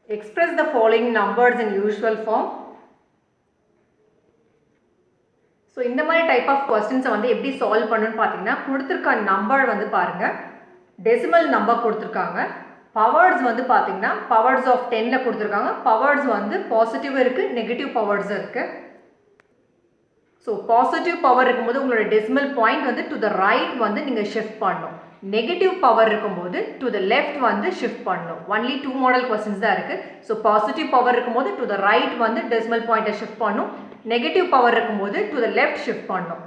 Express the following numbers in usual form. So இந்த மாதிரி type of கொஸ்டின்ஸை வந்து எப்படி சால்வ் பண்ணணும்னு பார்த்தீங்கன்னா, கொடுத்துருக்க நம்பர் வந்து பாருங்கள், டெசிமல் நம்பர் கொடுத்துருக்காங்க. பவர்ஸ் வந்து பார்த்தீங்கன்னா பவர்ஸ் ஆஃப் 10ல் கொடுத்துருக்காங்க. பவர்ஸ் வந்து பாசிட்டிவ் இருக்குது, நெகட்டிவ் பவர்ஸ் இருக்குது. ஸோ பாசிட்டிவ் பவர் இருக்கும்போது உங்களோட டெசிமல் பாயிண்ட் வந்து டு த ரைட் வந்து நீங்கள் ஷிஃப்ட் பண்ணணும். நெகட்டிவ் பவர் இருக்கும்போது டு த லெஃப்ட் வந்து ஷிஃப்ட் பண்ணணும். ஒன்லி 2 மாடல் கொஸ்டின்ஸ் தான் இருக்குது. ஸோ பாசிட்டிவ் பவர் இருக்கும்போது டு த ரைட் வந்து டெசிமல் பாயிண்ட்டை ஷிஃப்ட் பண்ணணும். நெகட்டிவ் பவர் இருக்கும்போது டு த லெஃப்ட் ஷிஃப்ட் பண்ணணும்.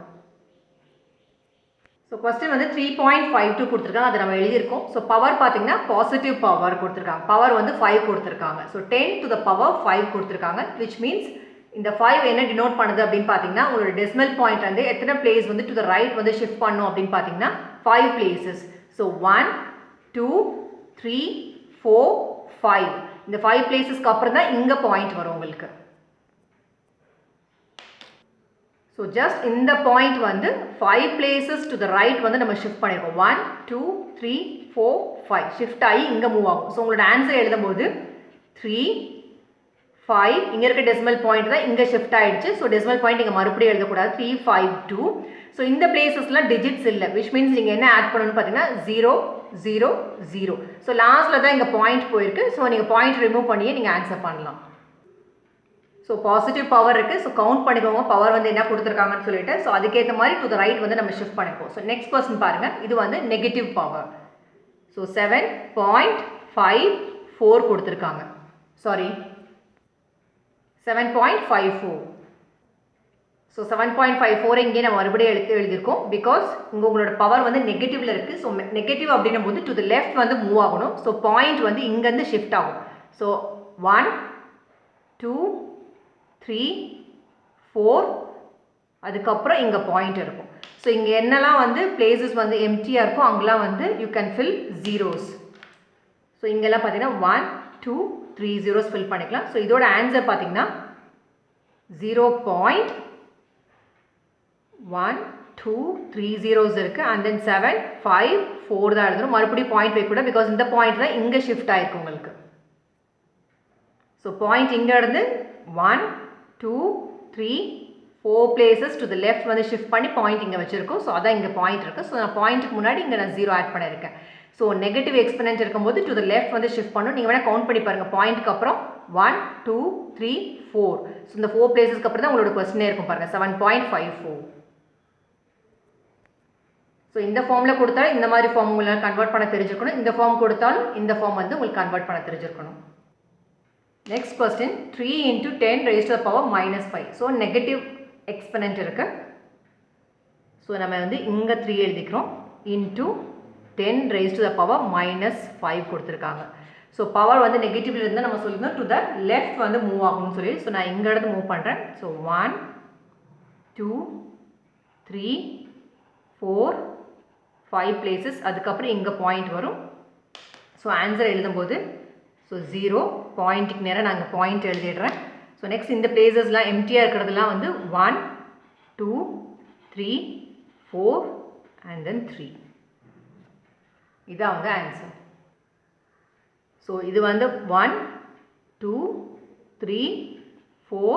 ஸோ கொஸ்டின் வந்து 3.52 கொடுத்துருக்காங்க, அதை நம்ம எழுதியிருக்கோம். ஸோ பவர் பார்த்தீங்கன்னா பாசிட்டிவ் பவர் கொடுத்துருக்காங்க. பவர் வந்து 5 கொடுத்துருக்காங்க. ஸோ 10 to the power 5 கொடுத்துருக்காங்க, விச் மீன்ஸ் இந்த 5 என்ன டினோட் பண்ணுது அப்படின்னு பார்த்தீங்கன்னா, உங்களோட டெசிமல் பாயிண்ட் வந்து எத்தனை பிளேஸ் வந்து டு த ரைட் வந்து ஷிஃப்ட் பண்ணும் அப்படின்னு பார்த்தீங்கன்னா 5 பிளேசஸ். ஸோ 1 2 3 4 5. இந்த 5 பிளேசஸ்க்கு அப்புறம் தான் இங்கே பாயிண்ட் வரும் உங்களுக்கு. ஸோ ஜஸ்ட் இந்த பாயிண்ட் வந்து 5 பிளேசஸ் டு த ரைட் வந்து நம்ம ஷிஃப்ட் பண்ணியிருக்கோம். 1 2 3 4 5 ஷிஃப்ட் ஆகி இங்கே மூவ் ஆகும். ஸோ உங்களோட ஆன்சர் எழுதும்போது 3 5 இங்கே இருக்க டெசிமல் பாயிண்ட் தான் இங்கே ஷிஃப்ட் ஆகிடுச்சு. ஸோ டெசிமல் பாயிண்ட் இங்கே மறுபடியும் எழுதக்கூடாது. 3 5 2. ஸோ இந்த பிளேசஸ்லாம் டிஜிட்ஸ் இல்லை, விச் மீன்ஸ் நீங்கள் என்ன ஆட் பண்ணணும்னு பார்த்தீங்கன்னா 0 0 0. ஸோ லாஸ்ட்டில் தான் இங்கே பாயிண்ட் போயிருக்கு. ஸோ நீங்கள் பாயிண்ட் ரிமூவ் பண்ணியே நீங்கள் ஆன்சர் பண்ணலாம். ஸோ பாசிட்டிவ் பவர் இருக்குது. ஸோ கவுண்ட் பண்ணிக்கோங்க பவர் வந்து என்ன கொடுத்துருக்காங்கன்னு சொல்லிட்டு. ஸோ அதுக்கேற்ற மாதிரி டு த ரைட் வந்து நம்ம ஷிஃப்ட் பண்ணிப்போம். ஸோ நெக்ஸ்ட் கொஸ்டின் பாருங்கள், இது வந்து நெகட்டிவ் பவர். ஸோ 7.54 கொடுத்துருக்காங்க. சாரி 7.54. ஸோ 7.54 இங்கே நம்ம மறுபடியும் எழுதியிருக்கோம். பிகாஸ் இங்கே உங்களோட பவர் வந்து நெகட்டிவில் இருக்குது. ஸோ நெகட்டிவ் அப்படின்னும் போது டு த லெஃப்ட் வந்து மூவ் ஆகணும். ஸோ பாயிண்ட் வந்து இங்கேருந்து ஷிஃப்ட் ஆகும். ஸோ 1 2 3 4 அதுக்கப்புறம் இங்கே பாயிண்ட் இருக்கும். ஸோ இங்கே என்னெல்லாம் வந்து பிளேசஸ் வந்து எம்டியாக இருக்கும் அங்கெல்லாம் வந்து you can fill zeros. So இங்கெல்லாம் பார்த்தீங்கன்னா 1 2 3 ஜீரோஸ் ஃபில் பண்ணிக்கலாம். ஸோ இதோட ஆன்சர் பார்த்தீங்கன்னா 0.1230 ஜீரோஸ் இருக்குது. அண்ட் தென் 7 5 4 தான் எழுதணும். மறுபடியும் பாயிண்ட் வைக்கூடாது, பிகாஸ் இந்த பாயிண்ட் தான் இங்கே ஷிஃப்ட் ஆகிருக்கு உங்களுக்கு. ஸோ பாயிண்ட் இங்கே இருந்து 1 2 3 4 பிளேசஸ் டு த லெஃப்ட் வந்து ஷிஃப்ட் பண்ணி பாயிண்ட் இங்கே வச்சுருக்கோம். ஸோ அதான் இங்கே பாயிண்ட் இருக்குது. ஸோ நான் பாயிண்ட்டுக்கு முன்னாடி இங்கே நான் 0 ஆட் பண்ணியிருக்கேன். ஸோ நெகட்டிவ் எக்ஸ்பெனன்ட் இருக்கும்போது டு த லெஃப்ட் வந்து ஷிஃப்ட் பண்ணும். நீங்கள் வேணால் கவுண்ட் பண்ணி பாருங்கள். பாயிண்ட்டுக்கு அப்புறம் 1 2 3 4. ஸோ இந்த 4 பிளேசஸ்க்கு அப்புறம் தான் உங்களோட கொஸ்டினே இருக்கும் பாருங்கள். 7.54. ஸோ இந்த ஃபார்மில் கொடுத்தாலும் இந்த மாதிரி ஃபார்ம் உங்களால் கன்வெர்ட் பண்ண தெரிஞ்சிருக்கணும். இந்த ஃபார்ம் கொடுத்தாலும் இந்த ஃபார்ம் வந்து உங்களுக்கு கன்வெர்ட் பண்ண தெரிஞ்சிருக்கணும். Next question 3 into 10 raised to the power -5. So negative exponent இருக்குது. ஸோ நம்ம வந்து இங்கே 3 எழுதிக்கிறோம். Into 10 raised to the power -5 கொடுத்துருக்காங்க. ஸோ பவர் வந்து நெகட்டிவ்ல இருந்தால் நம்ம சொல்லியிருந்தோம் டு த லெஃப்ட் வந்து மூவ் ஆகணும்னு சொல்லி. ஸோ நான் இங்கே இடத்து மூவ் பண்ணுறேன். ஸோ 1 2 3 4 5 பிளேசஸ், அதுக்கப்புறம் இங்கே பாயிண்ட் வரும். ஸோ ஆன்சர் எழுதும்போது ஸோ 0 பாயிண்ட்டுக்கு நேரம் நான் இங்கே பாயிண்ட் எழுதிடுறேன். ஸோ நெக்ஸ்ட் இந்த பிளேசஸ்லாம் எம்டியாக இருக்கிறதுலாம் வந்து 1 2 3 4 அண்ட் தென் 3. இதான் வந்து ஆன்சர். ஸோ இது வந்து 1 2 3 4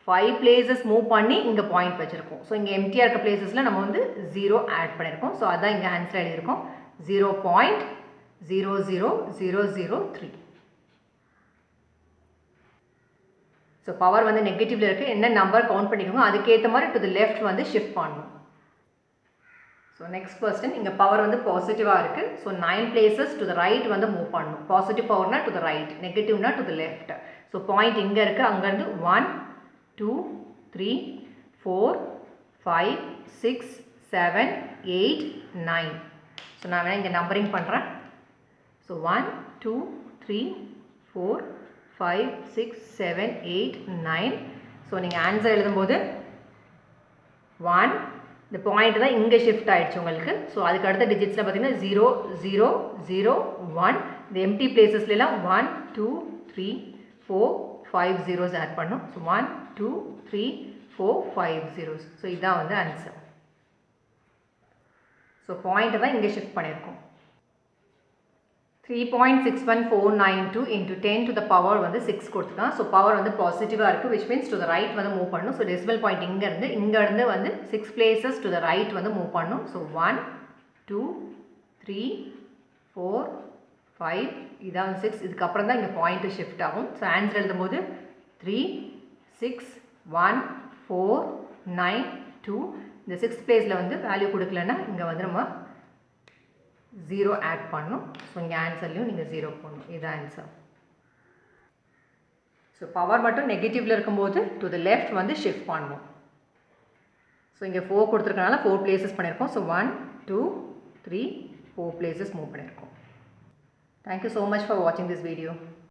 5 பிளேசஸ் மூவ் பண்ணி இங்கே பாயிண்ட் வச்சுருக்கோம். ஸோ இங்கே எம்டியாக இருக்க பிளேசஸில் நம்ம வந்து 0 ஆட் பண்ணியிருக்கோம். ஸோ அதான் இங்கே ஆன்சர் எழுதியிருக்கோம். 0.00003. ஸோ பவர் வந்து நெகட்டிவ்ல இருக்குது. என்ன நம்பர் கவுண்ட் பண்ணிக்கோங்க, அதுக்கேற்ற மாதிரி டு த லெஃப்ட் வந்து ஷிஃப்ட் பண்ணணும். ஸோ நெக்ஸ்ட் கொஸ்டின், இங்கே பவர் வந்து பாசிட்டிவாக இருக்குது. So 9 places to the right வந்து மூவ் பண்ணணும். பாசிட்டிவ் பவர்னா டு த ரைட், நெகட்டிவ்னா to the left. So point இங்கே இருக்குது, அங்கேருந்து 1 2 3 4 5 6 7 8 9. ஸோ நான் வேணால் இங்கே நம்பரிங் பண்ணுறேன். ஸோ 1 2 3 4 5 6 7 8 9. ஸோ நீங்கள் ஆன்சர் எழுதும்போது 1 இந்த பாயிண்ட் தான் இங்கே ஷிஃப்ட் ஆகிடுச்சு உங்களுக்கு. ஸோ அதுக்கு அடுத்த டிஜிட்ஸில் பார்த்தீங்கன்னா 0 0 0 1. இந்த எம்டி பிளேசஸ்லாம் 1 2 3 4 5 zeros ஆட் பண்ணும். So 1 2 3 4 5 zeros. ஸோ இதுதான் வந்து ஆன்சர். ஸோ பாயிண்ட்டை தான் இங்கே ஷிஃப்ட் பண்ணியிருக்கோம். 3.61492 into 10 to the power வந்து 6 கொடுத்துருக்கான். ஸோ பவர் வந்து பாசிட்டிவாக இருக்குது, which means to the right வந்து மூவ் பண்ணணும். ஸோ டெசிமல் பாயிண்ட் இங்கேருந்து வந்து 6 places to the right வந்து மூவ் பண்ணணும். ஸோ 1 2 3 4 5 இதான் 6. இதுக்கப்புறம் தான் இங்கே பாயிண்ட்டு ஷிஃப்ட் ஆகும். ஸோ ஆன்சர் எழுதும்போது 3 6 1 4 9 2. இந்த 6th பிளேஸில் வந்து வேல்யூ கொடுக்கலன்னா இங்கே வந்து நம்ம 0 ஆட் பண்ணணும். ஸோ இங்கே ஆன்சர்லையும் நீங்கள் 0 போடணும். இதுதான் ஆன்சர். ஸோ பவர் மட்டும் நெகட்டிவில் இருக்கும்போது டு த லெஃப்ட் வந்து ஷிஃப்ட் பண்ணணும். ஸோ இங்கே 4 கொடுத்துருக்கனால 4 பிளேசஸ் பண்ணியிருக்கோம். ஸோ 1 2 3 4 பிளேசஸ் மூவ் பண்ணியிருக்கோம். தேங்க்யூ ஸோ மச் ஃபார் வாட்சிங் திஸ் வீடியோ.